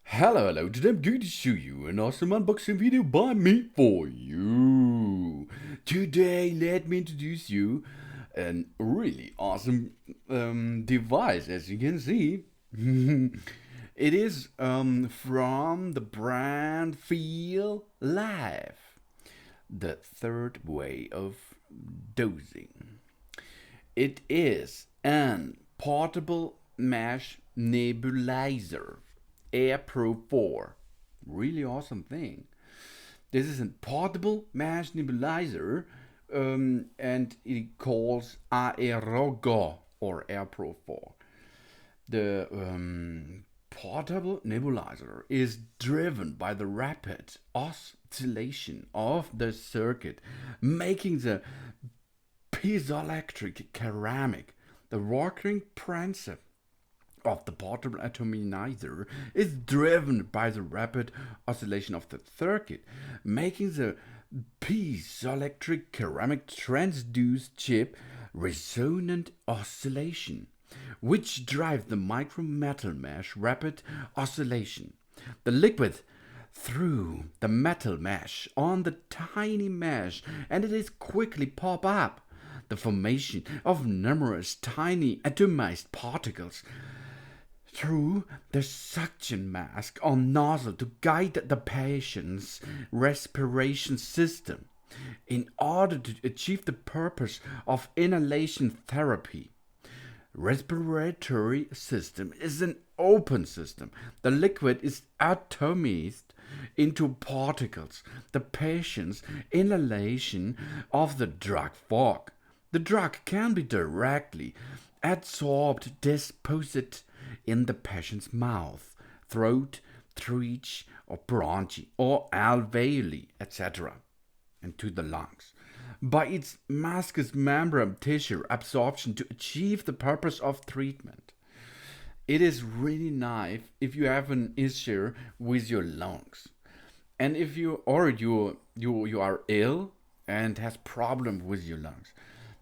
Hello, today I'm going to show you an awesome unboxing video by me for you. Today, let me introduce you an really awesome device, as you can see. It is from the brand Feellife, the third way of dosing. It is an portable mesh nebulizer, Air Pro 4. Really awesome thing. This is a portable mesh nebulizer, and it calls Aerogo or Air Pro 4. The portable nebulizer is driven by the rapid oscillation of the circuit, making the piezoelectric ceramic. The working principle of the portable atomizer is driven by the rapid oscillation of the circuit, making the piezoelectric ceramic transduce chip resonant oscillation, which drive the micro metal mesh rapid oscillation. The liquid through the metal mesh on the tiny mesh, and it is quickly pop up the formation of numerous tiny atomized particles through the suction mask or nozzle to guide the patient's respiration system in order to achieve the purpose of inhalation therapy. Respiratory system is an open system. The liquid is atomized into particles. The patient's inhalation of the drug fog. The drug can be directly absorbed, deposited in the patient's mouth, throat, trach, or bronchi, or alveoli, etc., and to the lungs by its mucous membrane tissue absorption to achieve the purpose of treatment. It is really nice if you have an issue with your lungs, and if you are ill and has problem with your lungs,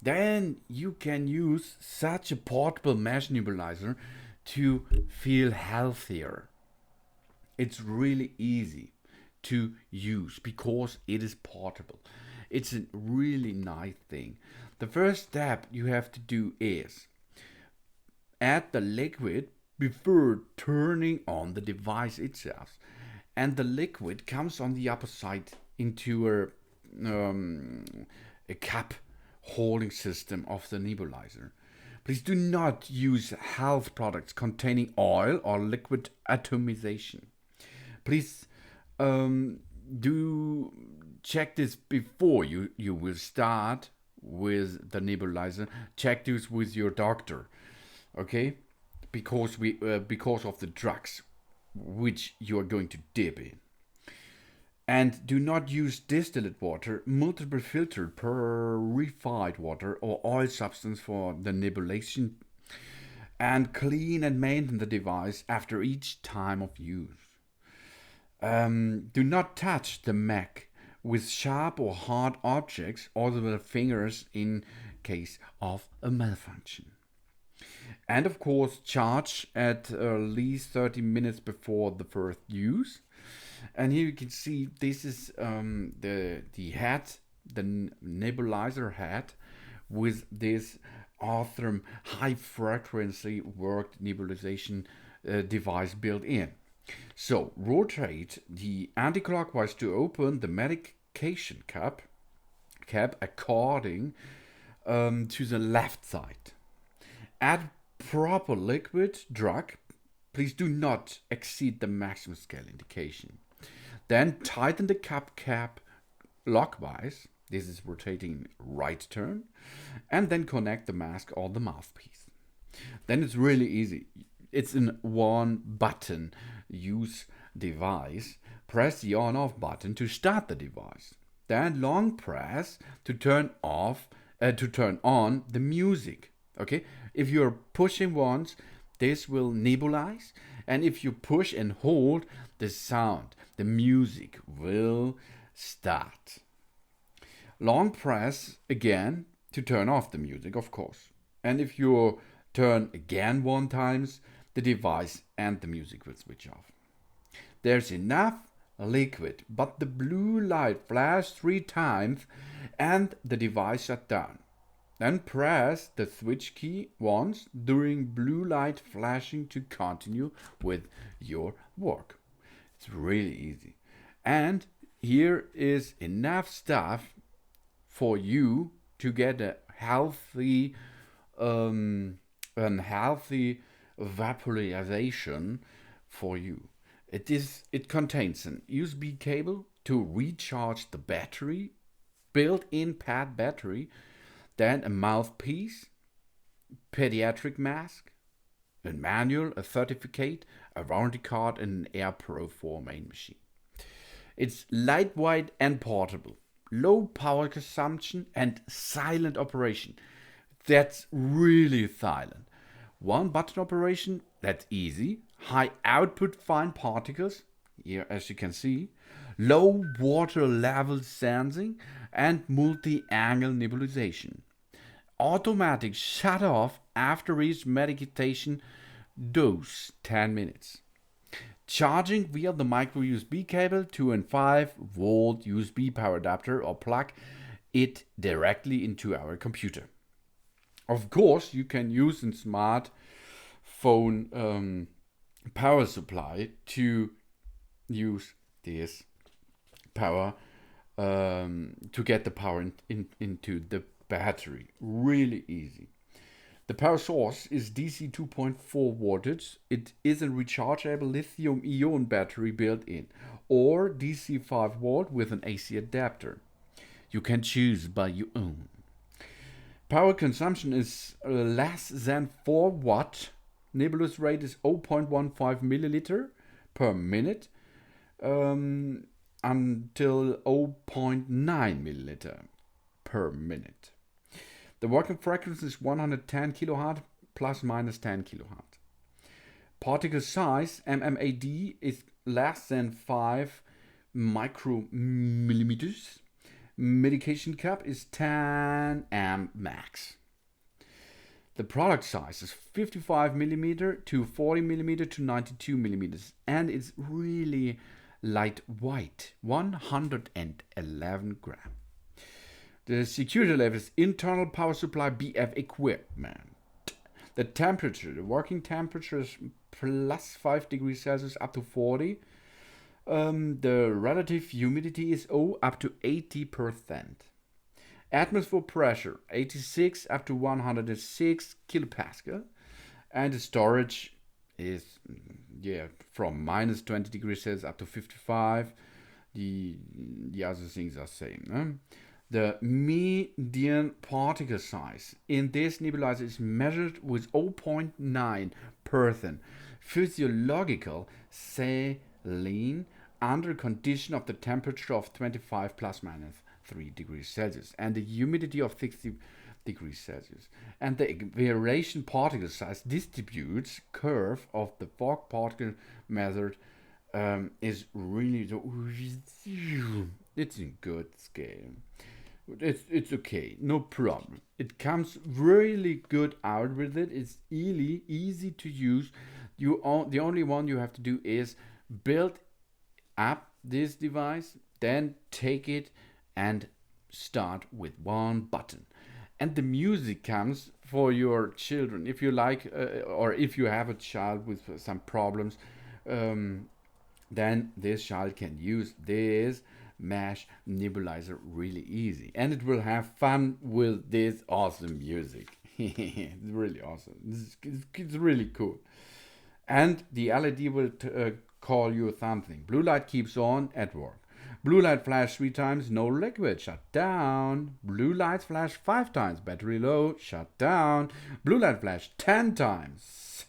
then you can use such a portable mesh nebulizer to feel healthier. It's really easy to use because it is portable. It's a really nice thing. The first step you have to do is add the liquid before turning on the device itself. And the liquid comes on the upper side into a cap holding system of the nebulizer. Please do not use health products containing oil or liquid atomization. Please do check this before you will start with the nebulizer. Check this with your doctor, okay? Because of the drugs which you are going to dip in. And do not use distilled water, multiple filtered purified water, or oil substance for the nebulization. And clean and maintain the device after each time of use. Do not touch the Mac with sharp or hard objects or the fingers in case of a malfunction. And of course, charge at least 30 minutes before the first use. And here you can see this is the hat, the nebulizer hat, with this awesome high frequency worked nebulization device built in. So rotate the anti-clockwise to open the medication cap according to the left side. Add proper liquid drug. Please do not exceed the maximum scale indication. Then tighten the cap clockwise. This is rotating right turn. And then connect the mask or the mouthpiece. Then it's really easy. It's in one button use device. Press the on off button to start the device. Then long press to turn on the music. Okay? If you're pushing once, this will nebulize, and if you push and hold, the music will start. Long press again to turn off the music, of course. And if you turn again one times, the device and the music will switch off. There's enough liquid, but the blue light flashed 3 times and the device shut down. Then press the switch key once during blue light flashing to continue with your work. It's really easy. And here is enough stuff for you to get a healthy vaporization for you. It contains an USB cable to recharge the battery, built-in pad battery, then a mouthpiece, pediatric mask, a manual, a certificate, a warranty card, and an AirPro 4 main machine. It's lightweight and portable, low power consumption and silent operation. That's really silent. One button operation, that's easy. High output fine particles, here as you can see. Low water level sensing and multi-angle nebulization. Automatic shut off after each medication dose 10 minutes. Charging via the micro USB cable to a 5-volt USB power adapter or plug it directly into our computer. Of course, you can use a smartphone power supply to use this power to get the power into the battery. Really easy. The power source is DC 2.4 voltage. It is a rechargeable lithium-ion battery built in, or DC 5 volt with an AC adapter. You can choose by your own. Power consumption is less than 4 watt. Nebulous rate is 0.15 milliliter per minute until 0.9 milliliter per minute. The working frequency is 110 kHz plus minus 10 kHz. Particle size, MMAD, is less than 5 micromillimeters. Medication cup is 10 amp max. The product size is 55 millimeter to 40 millimeter to 92 millimeters, and it's really lightweight, 111 grams. The security level is internal power supply BF equipment. The temperature, the working temperature is plus 5 degrees Celsius up to 40. The relative humidity is up to 80%. Atmosphere pressure 86 up to 106 kilopascal. And the storage is from minus 20 degrees Celsius up to 55. The other things are same. The median particle size in this nebulizer is measured with 0.9% physiological saline under condition of the temperature of 25 plus minus 3 degrees Celsius and the humidity of 60 degrees Celsius. And the variation particle size distributes curve of the fog particle measured is really, it's in good scale. It's okay, no problem. It comes really good out with it. It's easy to use. The only one you have to do is build up this device, then take it and start with one button. And the music comes for your children. If you like, or if you have a child with some problems, then this child can use this mesh nebulizer really easy, and it will have fun with this awesome music. It's really awesome. It's really cool. And the LED will call you something. Blue light keeps on at work. Blue light flash 3 times, no liquid, shut down. Blue light flash 5 times, battery low, shut down. Blue light flash 10 times.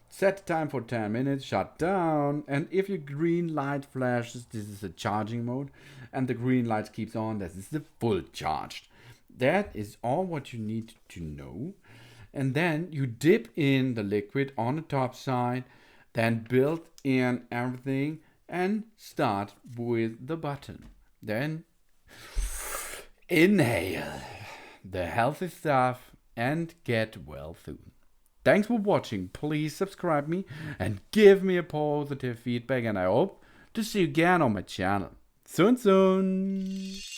Set time for 10 minutes, shut down. And if your green light flashes, this is a charging mode. And the green light keeps on, this is the full charged. That is all what you need to know. And then you dip in the liquid on the top side, then build in everything and start with the button. Then inhale the healthy stuff and get well soon. Thanks for watching. Please subscribe me and give me a positive feedback, and I hope to see you again on my channel. Soon soon!